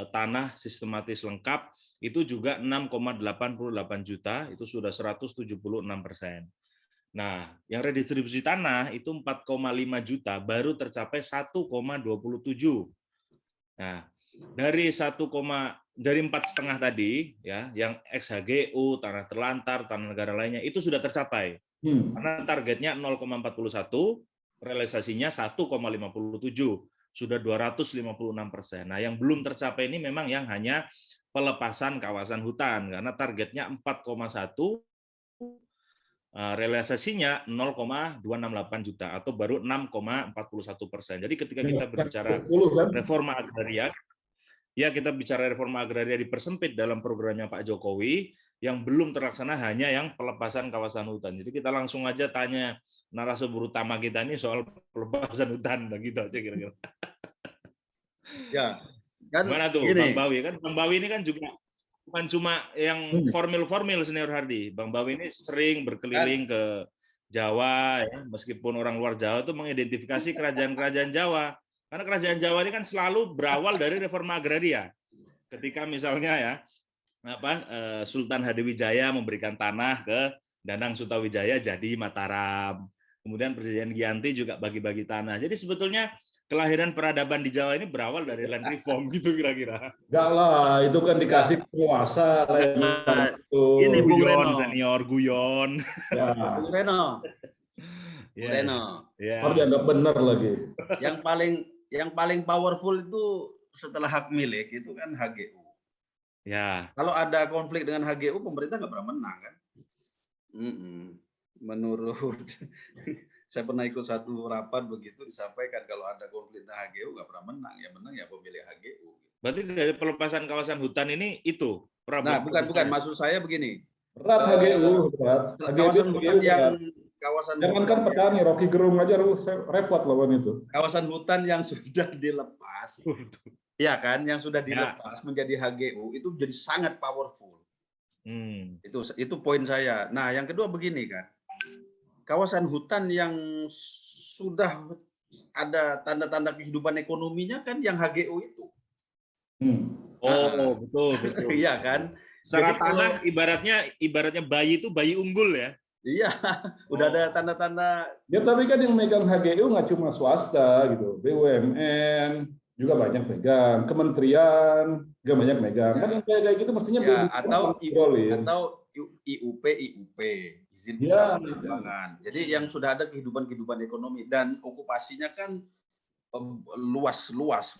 tanah sistematis lengkap itu juga 6,88 juta, itu sudah 176%. Nah, yang redistribusi tanah itu 4,5 juta, baru tercapai 1,27. Nah, dari 4,5 tadi ya, yang ex-HGU, tanah terlantar, tanah negara lainnya itu sudah tercapai. Karena targetnya 0,41, realisasinya 1,57, sudah 256%. Nah, yang belum tercapai ini memang yang hanya pelepasan kawasan hutan, karena targetnya 4,1, realisasinya 0,268 juta atau baru 6,41%. Jadi ketika kita berbicara reforma agraria, ya kita bicara reforma agraria dipersempit dalam programnya Pak Jokowi, yang belum terlaksana hanya yang pelepasan kawasan hutan. Jadi kita langsung aja tanya narasumber utama kita ini soal pelepasan hutan, begitu aja kira-kira. Ya, kan gimana tuh gini. Bang Bawi? Kan Bang Bawi ini kan juga bukan cuma yang formal senior Hardi. Bang Bawi ini sering berkeliling ke Jawa, ya, meskipun orang luar Jawa itu mengidentifikasi kerajaan-kerajaan Jawa. Karena kerajaan Jawa ini kan selalu berawal dari reforma agraria. Ketika misalnya ya Sultan Hadiwijaya memberikan tanah ke Danang Sutawijaya jadi Mataram. Kemudian Presiden Giyanti juga bagi-bagi tanah. Jadi sebetulnya kelahiran peradaban di Jawa ini berawal dari land reform gitu kira-kira. Enggak lah, itu kan dikasih penguasa. Ini Bung Reno. Senior guyon. Ya. Bung Reno. Bung Reno. Harus dianggap benar lagi. Yang paling powerful itu setelah hak milik itu kan HGU. Ya. Kalau ada konflik dengan HGU, pemerintah nggak pernah menang kan? Menurut saya pernah ikut satu rapat begitu disampaikan kalau ada konflik dengan HGU nggak pernah menang, yang menang ya pemilik HGU. Berarti dari pelepasan kawasan hutan ini itu problem. Nah, bukan maksud saya begini. Berat HGU, berat. Kawasan hutan yang jangankan petani, Rocky Gerung aja repot lawan itu. Kawasan hutan yang sudah dilepas. Ya kan, yang sudah dilepas menjadi HGU itu jadi sangat powerful. Itu poin saya. Nah, yang kedua begini kan, kawasan hutan yang sudah ada tanda-tanda kehidupan ekonominya kan yang HGU itu. Betul. Iya kan. Secara tanah ibaratnya bayi itu bayi unggul ya. Iya, udah ada tanda-tanda. Ya tapi kan yang megang HGU nggak cuma swasta gitu, BUMN juga banyak megang, kementerian juga banyak megang. Kan yang kayak gitu mestinya atau IUP, izin usaha pengembangan. Jadi yang sudah ada kehidupan ekonomi dan okupasinya kan luas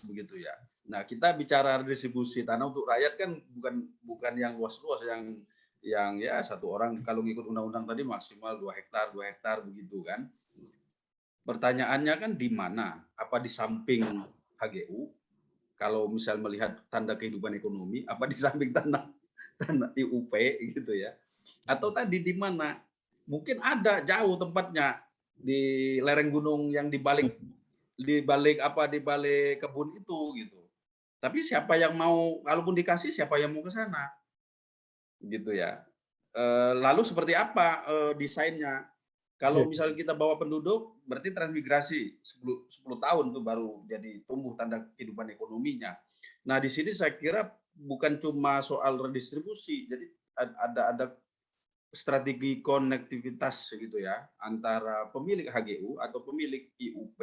begitu ya. Nah, kita bicara distribusi tanah untuk rakyat kan bukan yang luas-luas yang ya satu orang kalau ngikut undang-undang tadi maksimal 2 hektar begitu kan. Pertanyaannya kan di mana? Apa di samping HGU? Kalau misal melihat tanda kehidupan ekonomi, apa di samping tanah IUP gitu ya? Atau tadi di mana? Mungkin ada jauh tempatnya di lereng gunung yang di balik kebun itu gitu. Tapi siapa yang mau, kalaupun dikasih siapa yang mau ke sana? Gitu ya. Lalu seperti apa desainnya? Kalau misalnya kita bawa penduduk, berarti transmigrasi 10 tahun tuh baru jadi tumbuh tanda kehidupan ekonominya. Nah, di sini saya kira bukan cuma soal redistribusi, jadi ada strategi konektivitas gitu ya antara pemilik HGU atau pemilik IUP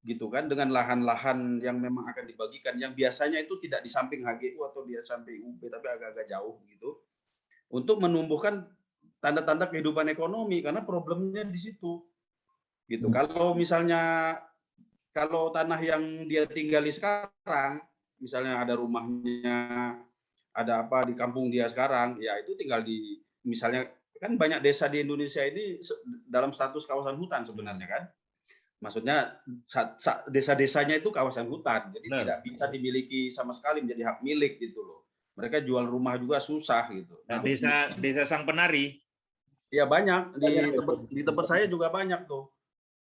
gitu kan dengan lahan-lahan yang memang akan dibagikan yang biasanya itu tidak di samping HGU atau di samping IUP tapi agak-agak jauh gitu untuk menumbuhkan tanda-tanda kehidupan ekonomi karena problemnya di situ gitu. Kalau misalnya kalau tanah yang dia tinggali sekarang misalnya ada rumahnya ada apa di kampung dia sekarang ya itu tinggal di misalnya kan banyak desa di Indonesia ini dalam status kawasan hutan sebenarnya kan. Maksudnya desa-desanya itu kawasan hutan, jadi tidak bisa dimiliki sama sekali menjadi hak milik gitu loh. Mereka jual rumah juga susah gitu. Nah, desa Sang Penari. Ya banyak di tempat saya juga banyak tuh.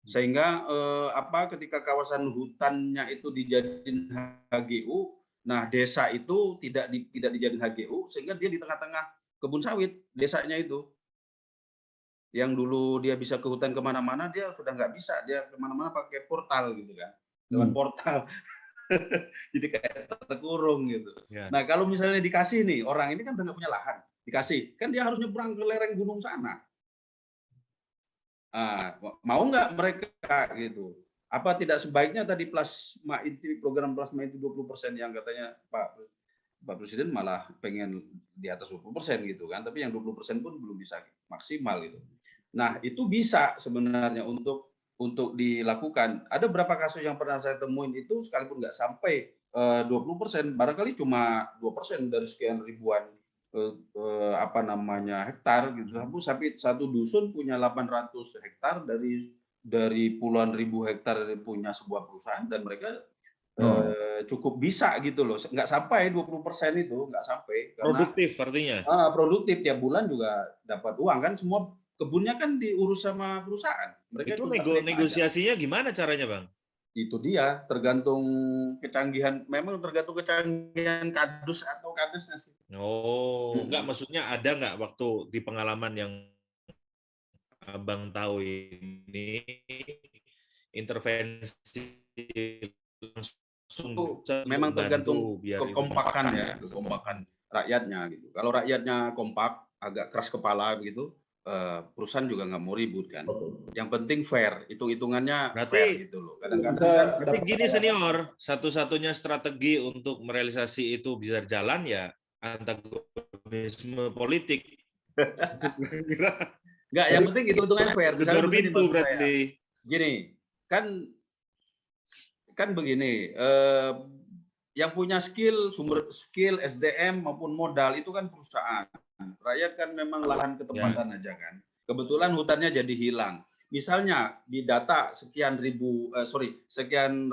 Sehingga ketika kawasan hutannya itu dijadiin HGU, nah desa itu tidak dijadiin HGU sehingga dia di tengah-tengah kebun sawit desanya itu. Yang dulu dia bisa ke hutan kemana-mana, dia sudah nggak bisa. Dia kemana-mana pakai portal gitu kan, lewat portal. Jadi kayak terkurung gitu. Ya. Nah kalau misalnya dikasih nih, orang ini kan udah nggak punya lahan, dikasih, kan dia harus nyebrang ke lereng gunung sana. Mau nggak mereka gitu? Apa tidak sebaiknya tadi plasma inti program plasma inti 20% yang katanya Pak Presiden malah pengen di atas 20% gitu kan, tapi yang 20% pun belum bisa maksimal gitu. Nah, itu bisa sebenarnya untuk dilakukan. Ada beberapa kasus yang pernah saya temuin itu sekalipun nggak sampai 20%, barangkali cuma 2% dari sekian ribuan hektar gitu. Tapi satu dusun punya 800 hektar dari puluhan ribu hektar punya sebuah perusahaan dan mereka cukup bisa gitu loh, nggak sampai 20% itu, nggak sampai. Produktif artinya? Produktif, tiap bulan juga dapat uang kan, semua kebunnya kan diurus sama perusahaan. Mereka itu negosiasinya aja. Gimana caranya Bang? Itu dia, tergantung kecanggihan, memang tergantung kecanggihan kadus atau kadesnya sih. Nggak, maksudnya ada nggak waktu di pengalaman yang Abang tahu ini, intervensi langsung memang tergantung kekompakan ya, kekompakan rakyatnya gitu. Kalau rakyatnya kompak, agak keras kepala begitu, perusahaan juga nggak mau ribut kan. Yang penting fair, hitung-hitungannya fair gitu loh. Kadang-kadang tapi gini senior, satu-satunya strategi untuk merealisasi itu bisa jalan ya antagonisme politik. Enggak, yang penting hitung-hitungannya fair. Gedor pintu berarti. Gini, kan begini, yang punya sumber skill, SDM maupun modal itu kan perusahaan. Rakyat kan memang lahan ketempatan aja kan. Kebetulan hutannya jadi hilang. Misalnya di data sekian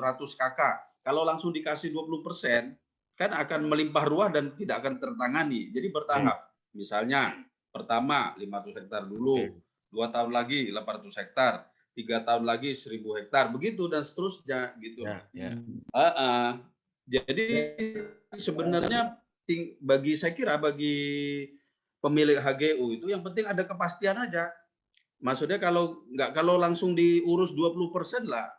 ratus KK, kalau langsung dikasih 20%, kan akan melimpah ruah dan tidak akan tertangani. Jadi bertahap. Misalnya pertama 500 hektar dulu, 2 tahun lagi 800 hektar, 3 tahun lagi 1000 hektar, begitu dan seterusnya gitu. Jadi sebenarnya saya kira bagi pemilik HGU itu yang penting ada kepastian aja. Maksudnya kalau langsung diurus 20% lah,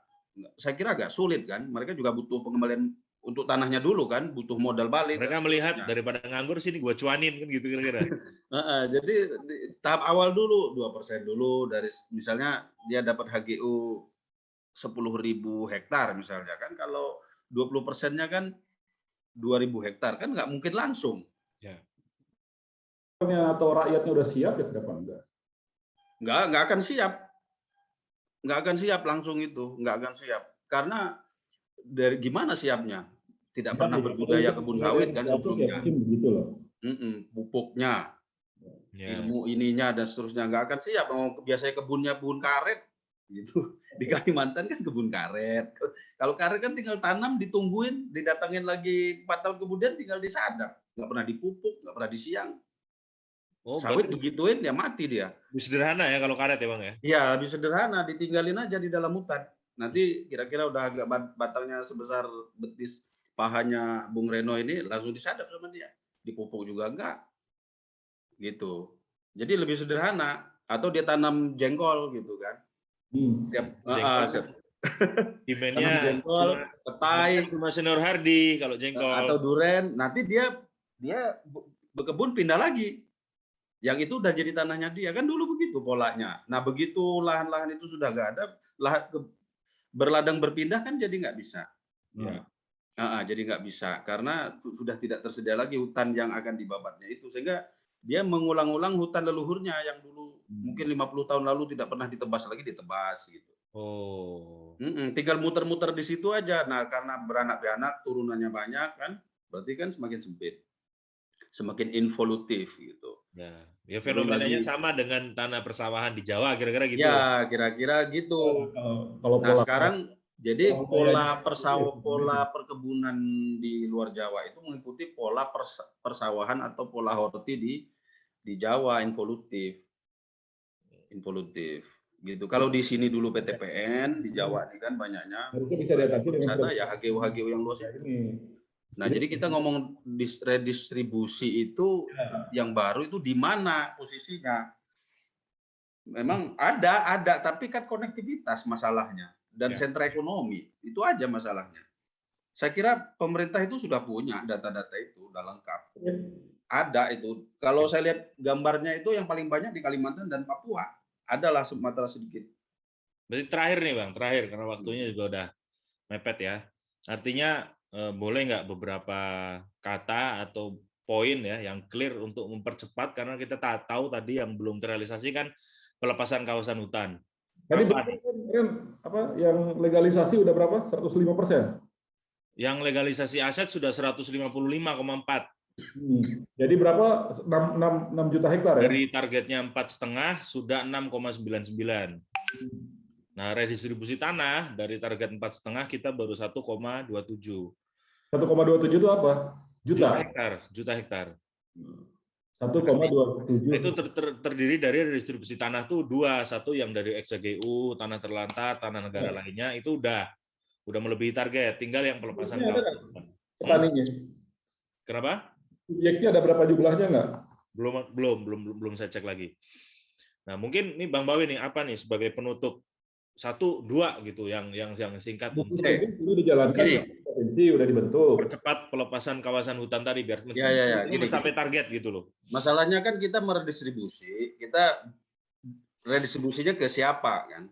saya kira agak sulit kan. Mereka juga butuh pengembalian untuk tanahnya dulu kan, butuh modal balik. Mereka melihat daripada nganggur sini gua cuanin kan gitu kira-kira. Jadi tahap awal dulu 2% dulu dari misalnya dia dapat HGU 10.000 hektar misalnya kan, kalau 20%-nya kan 2.000 hektar kan nggak mungkin langsung. Ya. Atau rakyatnya udah siap ya kenapa enggak? Nggak akan siap. Nggak akan siap langsung itu, nggak akan siap. Karena dari gimana siapnya? Tidak pernah berbudaya kebun sawit kan sebelumnya. Begitu loh. Pupuknya, ilmu ininya dan seterusnya nggak akan siap. Biasanya kebunnya kebun karet gitu. Di Kalimantan kan kebun karet. Kalau karet kan tinggal tanam, ditungguin, didatangin lagi 4 tahun kemudian tinggal disadap. Nggak pernah dipupuk, nggak pernah disiang. Sawit begituin ya mati dia. Lebih sederhana ya kalau karet ya Bang ya? Iya, lebih sederhana, ditinggalin aja di dalam hutan. Nanti kira-kira udah agak batangnya sebesar betis pahanya Bung Reno ini langsung disadap sama dia. Dipupuk juga enggak. Gitu. Jadi lebih sederhana. Atau dia tanam jengkol gitu kan. Jengkol Tanam demand-nya jengkol, petai, cuma senior Hardi kalau jengkol. atau duren. Nanti dia berkebun pindah lagi. Yang itu udah jadi tanahnya dia. Kan dulu begitu polanya. Nah begitu lahan-lahan itu sudah nggak ada, berladang berpindah kan jadi nggak bisa. Ya. Jadi nggak bisa karena sudah tidak tersedia lagi hutan yang akan dibabatnya itu, sehingga dia mengulang-ulang hutan leluhurnya yang dulu mungkin 50 tahun lalu tidak pernah ditebas lagi, ditebas gitu. Tinggal muter-muter di situ aja. Nah karena beranak pianak turunannya banyak kan, berarti kan semakin sempit, semakin involutif gitu. Ya fenomenanya sama dengan tanah persawahan di Jawa kira-kira gitu. Ya kira-kira gitu. Nah sekarang jadi pola perkebunan di luar Jawa itu mengikuti pola persawahan atau pola horti di Jawa, involutif gitu. Kalau di sini dulu PTPN, di Jawa ini kan banyaknya bisa diatasi dengan sana ya HGU yang luas ini. Nah jadi kita ngomong redistribusi itu yang baru itu di mana posisinya? Memang ada, tapi kan konektivitas masalahnya dan sentra ekonomi itu aja masalahnya. Saya kira pemerintah itu sudah punya data-data itu, sudah lengkap. Ada itu. Kalau saya lihat gambarnya itu yang paling banyak di Kalimantan dan Papua. Adalah Sumatera sedikit. Berarti terakhir nih Bang, terakhir karena waktunya juga udah mepet ya. Artinya boleh nggak beberapa kata atau poin ya yang clear untuk mempercepat, karena kita tahu tadi yang belum terrealisasi kan pelepasan kawasan hutan. Tadi apa yang legalisasi udah berapa? 105%. Yang legalisasi aset sudah 155,4. Jadi berapa? 6 juta hektar ya? Dari targetnya 4,5 sudah 6,99. Nah, redistribusi tanah dari target 4,5 kita baru 1,27. 1,27 itu apa? Juta hektar. 1,27. Itu terdiri dari redistribusi tanah tuh dua, satu yang dari XGU, tanah terlantar, tanah negara lainnya itu udah melebihi target, tinggal yang pelepasan kawasan. Petaninya. Kenapa? Subjeknya ada berapa jumlahnya nggak? Belum saya cek lagi. Nah, mungkin nih Bang Bawi nih apa nih sebagai penutup 1, 2 gitu yang singkat untuk dijalankan provinsi udah dibentuk. Percepat pelepasan kawasan hutan tadi biar mencapai target gitu loh. Masalahnya kan kita meredistribusi, kita redistribusinya ke siapa kan?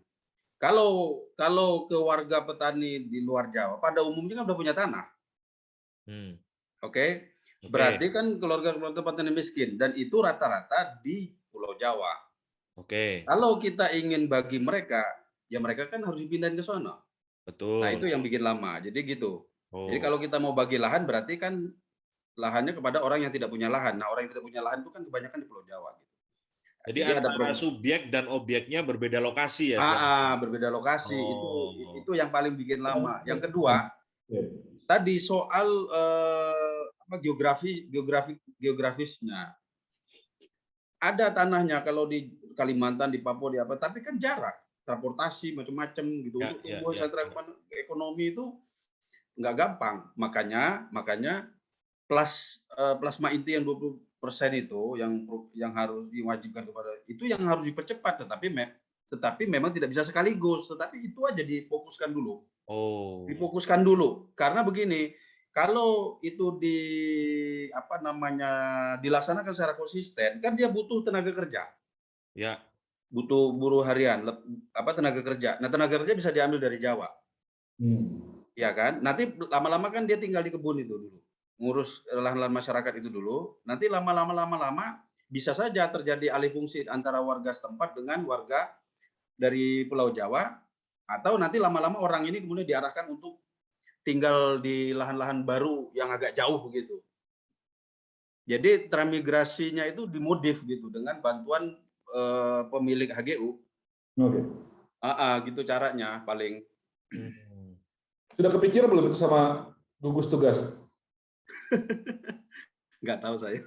Kalau ke warga petani di luar Jawa, pada umumnya kan udah punya tanah. Oke? Berarti kan keluarga petani miskin, dan itu rata-rata di Pulau Jawa. Kalau kita ingin bagi mereka, ya mereka kan harus dipindahin ke sana. Betul. Nah itu yang bikin lama. Jadi gitu. Jadi kalau kita mau bagi lahan, berarti kan lahannya kepada orang yang tidak punya lahan. Nah orang yang tidak punya lahan itu kan kebanyakan di Pulau Jawa. Gitu. Jadi antara subjek dan objeknya berbeda lokasi ya? Berbeda lokasi. Itu yang paling bikin lama. Yang kedua, tadi soal geografisnya. Ada tanahnya kalau di Kalimantan, di Papua, di apa, tapi kan jarak, transportasi macam-macam gitu. Untuk tumbuh sentra ekonomi itu nggak gampang. Makanya plasma inti yang 20% itu yang harus diwajibkan kepada itu yang harus dipercepat, tetapi memang tidak bisa sekaligus, tetapi itu aja difokuskan dulu. Difokuskan dulu karena begini. Kalau itu dilaksanakan secara konsisten, kan dia butuh tenaga kerja. Ya. Butuh buruh harian, tenaga kerja. Nah, tenaga kerja bisa diambil dari Jawa. Ya kan? Nanti lama-lama kan dia tinggal di kebun itu dulu. Ngurus lahan-lahan masyarakat itu dulu. Nanti lama-lama bisa saja terjadi alih fungsi antara warga setempat dengan warga dari Pulau Jawa, atau nanti lama-lama orang ini kemudian diarahkan untuk tinggal di lahan-lahan baru yang agak jauh begitu. Jadi transmigrasinya itu dimodif gitu dengan bantuan pemilik HGU. Gitu caranya paling. Sudah kepikiran belum itu sama gugus tugas? Nggak tahu saya.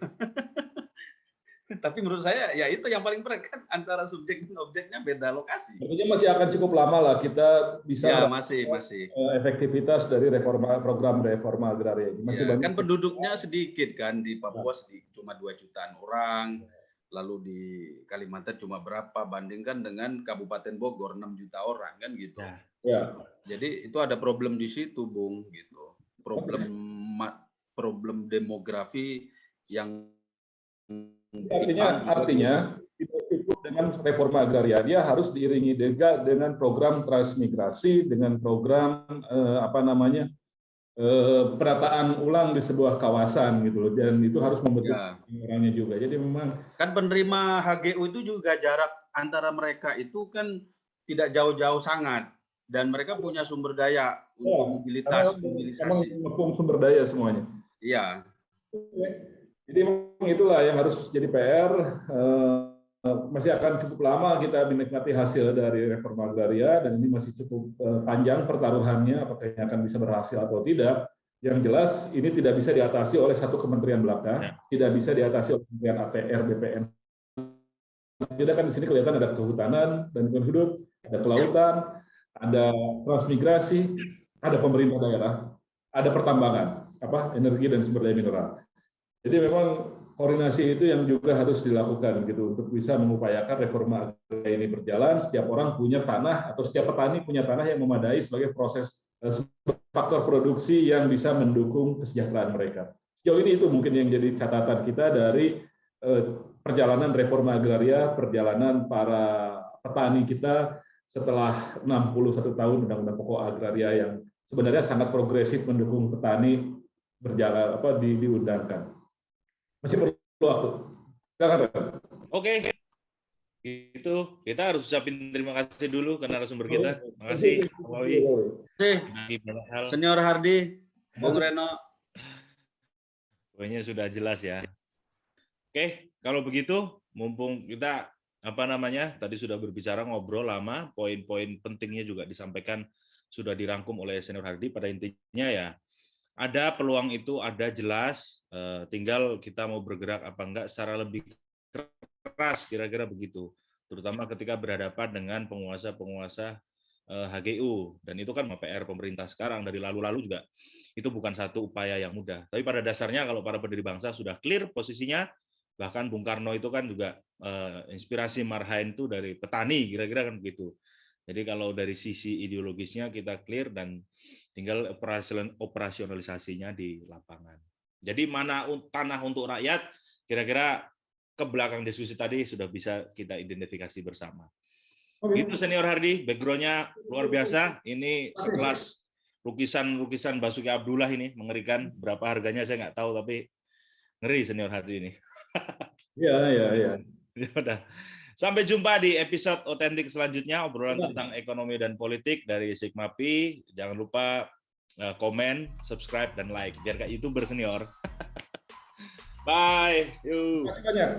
Tapi menurut saya ya itu yang paling berat kan, antara subjek dan objeknya beda lokasi. Artinya masih akan cukup lama lah kita bisa masih efektivitas dari program reforma agraria ini. Masih banyak. Kan penduduknya sedikit kan di Papua, sedikit, cuma 2 jutaan orang. lalu di Kalimantan cuma berapa, bandingkan dengan Kabupaten Bogor 6 juta orang kan gitu. Ya. Jadi itu ada problem di situ, Bung, gitu. Problem demografi yang Artinya tidak cukup dengan reforma agraria, dia harus diiringi juga dengan program transmigrasi, dengan program penataan ulang di sebuah kawasan gitu loh, dan itu harus membentuk orangnya juga. Jadi memang kan penerima HGU itu juga jarak antara mereka itu kan tidak jauh-jauh sangat, dan mereka punya sumber daya untuk mobilisasi. Memang sumber daya semuanya. Iya. Jadi memang itulah yang harus jadi PR. Masih akan cukup lama kita menikmati hasil dari reforma agraria, dan ini masih cukup panjang pertaruhannya, apakah ini akan bisa berhasil atau tidak. Yang jelas ini tidak bisa diatasi oleh satu kementerian belaka, tidak bisa diatasi oleh kementerian ATR, BPN. Tidak kan di sini kelihatan ada kehutanan dan lingkungan hidup, ada kelautan, ada transmigrasi, ada pemerintah daerah, ada pertambangan, energi dan sumber daya mineral. Jadi memang koordinasi itu yang juga harus dilakukan gitu untuk bisa mengupayakan reforma agraria ini berjalan. Setiap orang punya tanah atau setiap petani punya tanah yang memadai sebagai proses faktor produksi yang bisa mendukung kesejahteraan mereka. Sejauh ini itu mungkin yang jadi catatan kita dari perjalanan reforma agraria, perjalanan para petani kita setelah 61 tahun Undang-Undang Pokok Agraria yang sebenarnya sangat progresif mendukung petani berjalan diundangkan. Masih perlu waktu. Oke. Itu kita harus ucapin terima kasih dulu ke narasumber kita. Terima kasih, Pak Wawi. Senior Hardi, Bung Reno. Pokoknya sudah jelas ya. Oke, kalau begitu, mumpung kita tadi sudah berbicara ngobrol lama, poin-poin pentingnya juga disampaikan, sudah dirangkum oleh Senior Hardi. Pada intinya ya, ada peluang itu, ada jelas, tinggal kita mau bergerak apa enggak secara lebih keras, kira-kira begitu. Terutama ketika berhadapan dengan penguasa-penguasa HGU, dan itu kan PR pemerintah sekarang dari lalu-lalu juga itu bukan satu upaya yang mudah. Tapi pada dasarnya kalau para pendiri bangsa sudah clear posisinya, bahkan Bung Karno itu kan juga inspirasi Marhain itu dari petani, kira-kira kan begitu. Jadi kalau dari sisi ideologisnya kita clear dan tinggal operasionalisasinya di lapangan. Jadi mana tanah untuk rakyat, kira-kira ke belakang diskusi tadi sudah bisa kita identifikasi bersama. Itu Senior Hardi, background-nya luar biasa. Ini sekelas lukisan Basuki Abdullah ini, mengerikan. Berapa harganya saya nggak tahu, tapi ngeri Senior Hardi ini. Iya. Ya udah. Sampai jumpa di episode otentik selanjutnya, obrolan tentang ekonomi dan politik dari Sigma Pi. Jangan lupa komen, subscribe, dan like, biar kayak YouTuber senior. Bye. Terima kasih banyak.